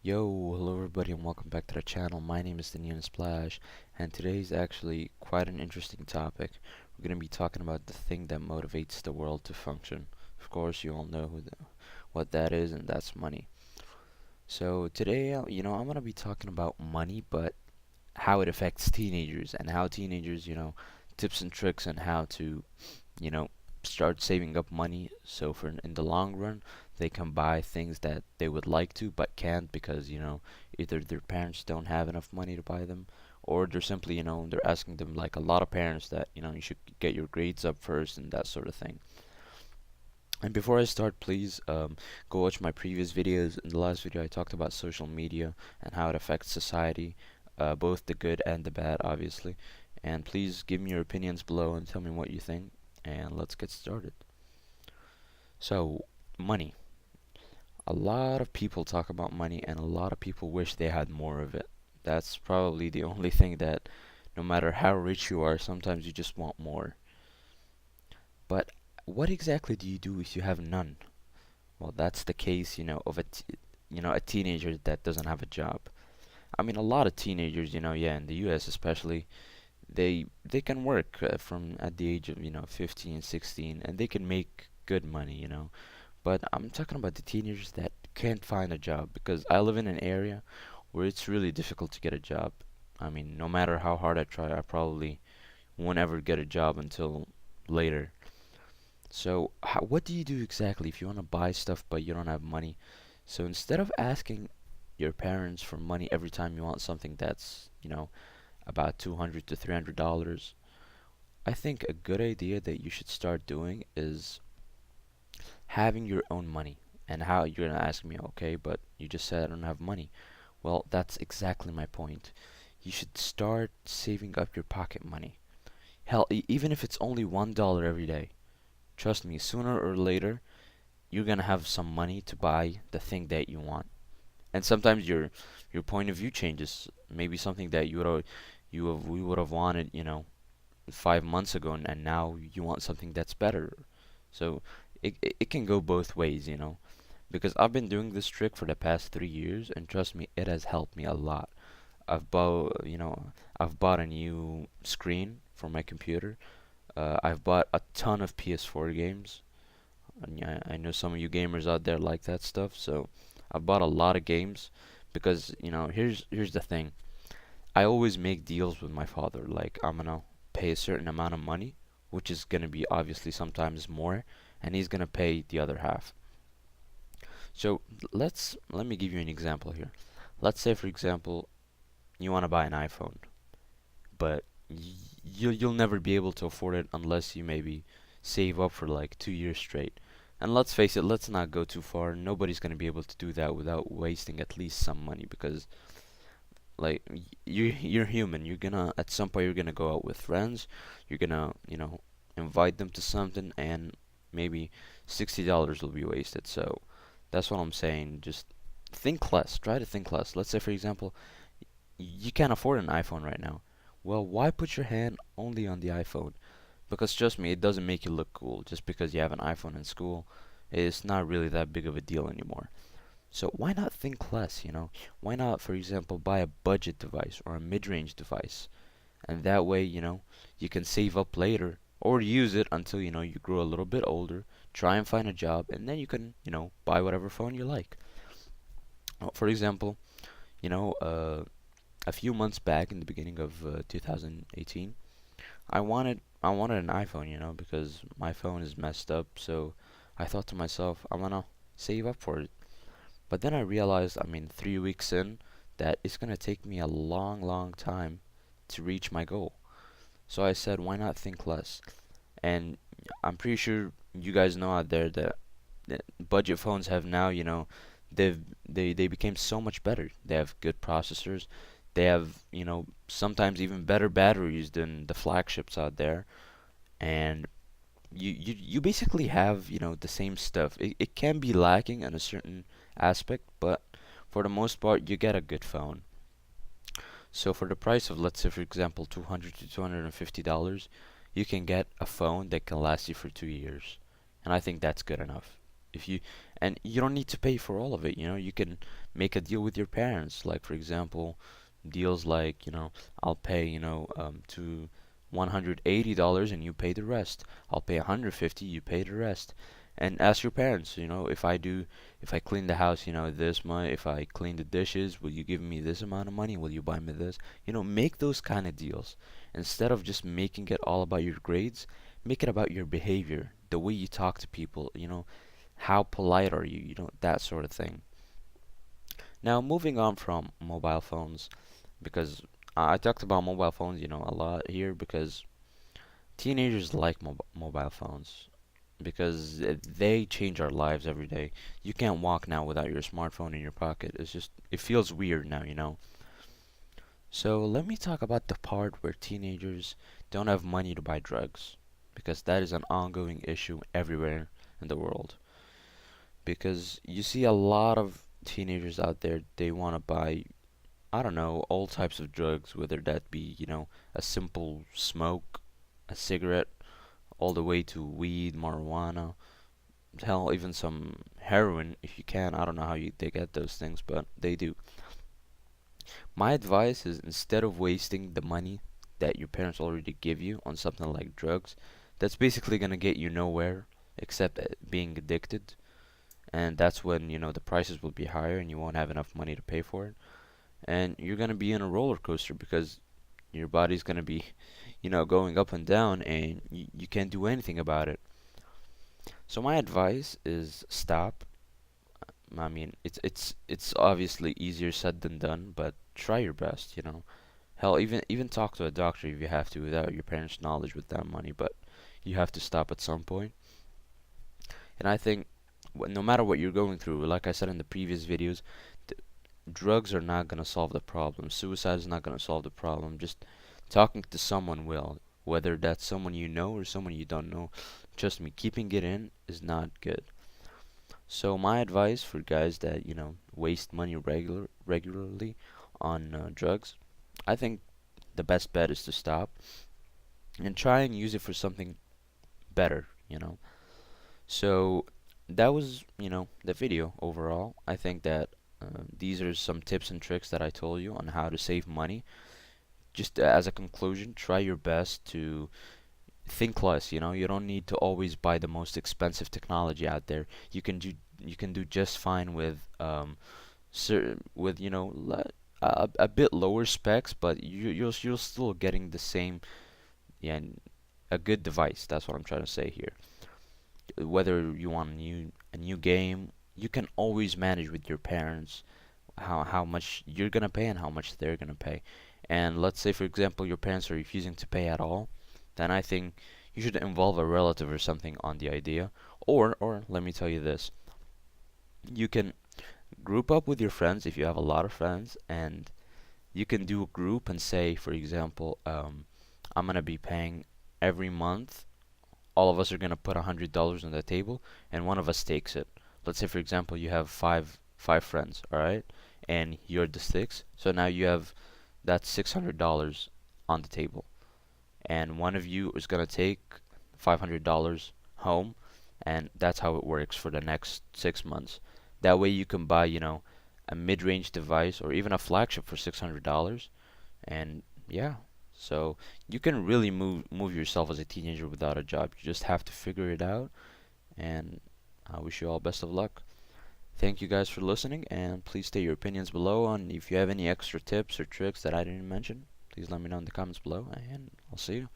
Yo, hello everybody and welcome back to the channel. My name is the Neon Splash, and today's actually quite an interesting topic. We're going to be talking about the thing that motivates the world to function. Of course, you all know what that is, and that's money. So today, I'm going to be talking about money, but how it affects teenagers and how teenagers, tips and tricks on how to, you know, start saving up money so for in the long run they can buy things that they would like to but can't because, either their parents don't have enough money to buy them, or they're simply, they're asking them, like a lot of parents, that, you should get your grades up first and that sort of thing. And before I start, please go watch my previous videos. In the last video I talked about social media and how it affects society, both the good and the bad, obviously. And please give me your opinions below and tell me what you think, and let's get started. So, money. A lot of people talk about money, and a lot of people wish they had more of it. That's probably the only thing that, no matter how rich you are, sometimes you just want more. But what exactly do you do if you have none? Well, that's the case, of a teenager that doesn't have a job. I mean, a lot of teenagers, yeah, in the U.S. especially, they can work from at the age of, 15, 16, and they can make good money. But I'm talking about the teenagers that can't find a job, because I live in an area where it's really difficult to get a job. I mean, no matter how hard I try, I probably won't ever get a job until later. So, what do you do exactly if you want to buy stuff but you don't have money? So instead of asking your parents for money every time you want something that's, about $200 to $300, I think a good idea that you should start doing is having your own money. And how you're gonna ask me, okay, but you just said I don't have money. Well, that's exactly my point. You should start saving up your pocket money. Hell, even if it's only $1 every day, trust me, sooner or later, you're gonna have some money to buy the thing that you want. And sometimes your point of view changes. Maybe something that we would have wanted, 5 months ago, and now you want something that's better. So it can go both ways. Because I've been doing this trick for the past 3 years, and trust me, it has helped me a lot. I've bought a new screen for my computer. I've bought a ton of PS4 games. And yeah, I know some of you gamers out there like that stuff, so I've bought a lot of games because, here's the thing. I always make deals with my father. Like, I'm gonna pay a certain amount of money, which is gonna be obviously sometimes more, and he's gonna pay the other half. So let me give you an example here. Let's say, for example, you want to buy an iPhone, but you'll never be able to afford it unless you maybe save up for like 2 years straight. And let's face it, let's not go too far. Nobody's gonna be able to do that without wasting at least some money, because like you're human. You're gonna, at some point, you're gonna go out with friends. You're gonna, invite them to something, and maybe $60 will be wasted. So that's what I'm saying. Just think less. Try to think less. Let's say, for example, you can't afford an iPhone right now. Well, why put your hand only on the iPhone? Because trust me, it doesn't make you look cool. Just because you have an iPhone in school, it's not really that big of a deal anymore. So why not think less? Why not, for example, buy a budget device or a mid-range device? And that way, you can save up later, or use it until, you grow a little bit older, try and find a job, and then you can, buy whatever phone you like. For example, you know, uh, a few months back in the beginning of 2018, I wanted an iPhone, because my phone is messed up. So I thought to myself, I'm gonna save up for it. But then I realized, I mean, 3 weeks in, that it's gonna take me a long, long time to reach my goal. So I said, why not think less? And I'm pretty sure you guys know out there that budget phones have now, they became so much better. They have good processors. They have, sometimes even better batteries than the flagships out there. And you basically have, the same stuff. It can be lacking in a certain aspect, but for the most part, you get a good phone. So for the price of, let's say, for example, 200 to $250, you can get a phone that can last you for 2 years. And I think that's good enough. If you and you don't need to pay for all of it, you can make a deal with your parents. Like for example, deals like, I'll pay, to $180 and you pay the rest. I'll pay 150, you pay the rest. And ask your parents, if I clean the house, this much, if I clean the dishes, will you give me this amount of money? Will you buy me this? Make those kind of deals. Instead of just making it all about your grades, make it about your behavior, the way you talk to people, how polite are you, that sort of thing. Now, moving on from mobile phones, because I talked about mobile phones, a lot here because teenagers like mobile phones because they change our lives every day. You can't walk now without your smartphone in your pocket. It feels weird now. So let me talk about the part where teenagers don't have money to buy drugs, because that is an ongoing issue everywhere in the world. Because you see a lot of teenagers out there, they want to buy, I don't know, all types of drugs, whether that be, a simple smoke, a cigarette, all the way to weed, marijuana, hell, even some heroin if you can. I don't know how they get those things, but they do. My advice is, instead of wasting the money that your parents already give you on something like drugs, that's basically gonna get you nowhere except being addicted, and that's when, the prices will be higher and you won't have enough money to pay for it, and you're gonna be in a roller coaster because your body's gonna be, going up and down, and you can't do anything about it. So my advice is stop. I mean, it's obviously easier said than done, but try your best. Hell, even talk to a doctor if you have to without your parents' knowledge with that money, but you have to stop at some point. And I think no matter what you're going through, like I said in the previous videos, drugs are not gonna solve the problem. Suicide is not gonna solve the problem. Just talking to someone will, whether that's someone you know or someone you don't know. Trust me, keeping it in is not good. So my advice for guys that, waste money regularly on drugs, I think the best bet is to stop and try and use it for something better. So that was, the video overall. I think that these are some tips and tricks that I told you on how to save money. Just as a conclusion, try your best to think less. You don't need to always buy the most expensive technology out there. You can do just fine with a bit lower specs, but you're still getting the same, yeah, a good device. That's what I'm trying to say here. Whether you want a new game, you can always manage with your parents how much you're gonna pay and how much they're gonna pay. And let's say, for example, your parents are refusing to pay at all, then I think you should involve a relative or something on the idea. Or let me tell you this: you can group up with your friends if you have a lot of friends, and you can do a group and say, for example, I'm gonna be paying every month. All of us are gonna put $100 on the table, and one of us takes it. Let's say, for example, you have five friends, all right, and you're the sixth. So now you have that $600 on the table, and one of you is gonna take $500 home, and that's how it works for the next 6 months. That way you can buy, a mid-range device or even a flagship for $600, and yeah. So you can really move yourself as a teenager without a job. You just have to figure it out, and I wish you all best of luck. Thank you guys for listening, and please state your opinions below. And if you have any extra tips or tricks that I didn't mention, please let me know in the comments below, and I'll see you.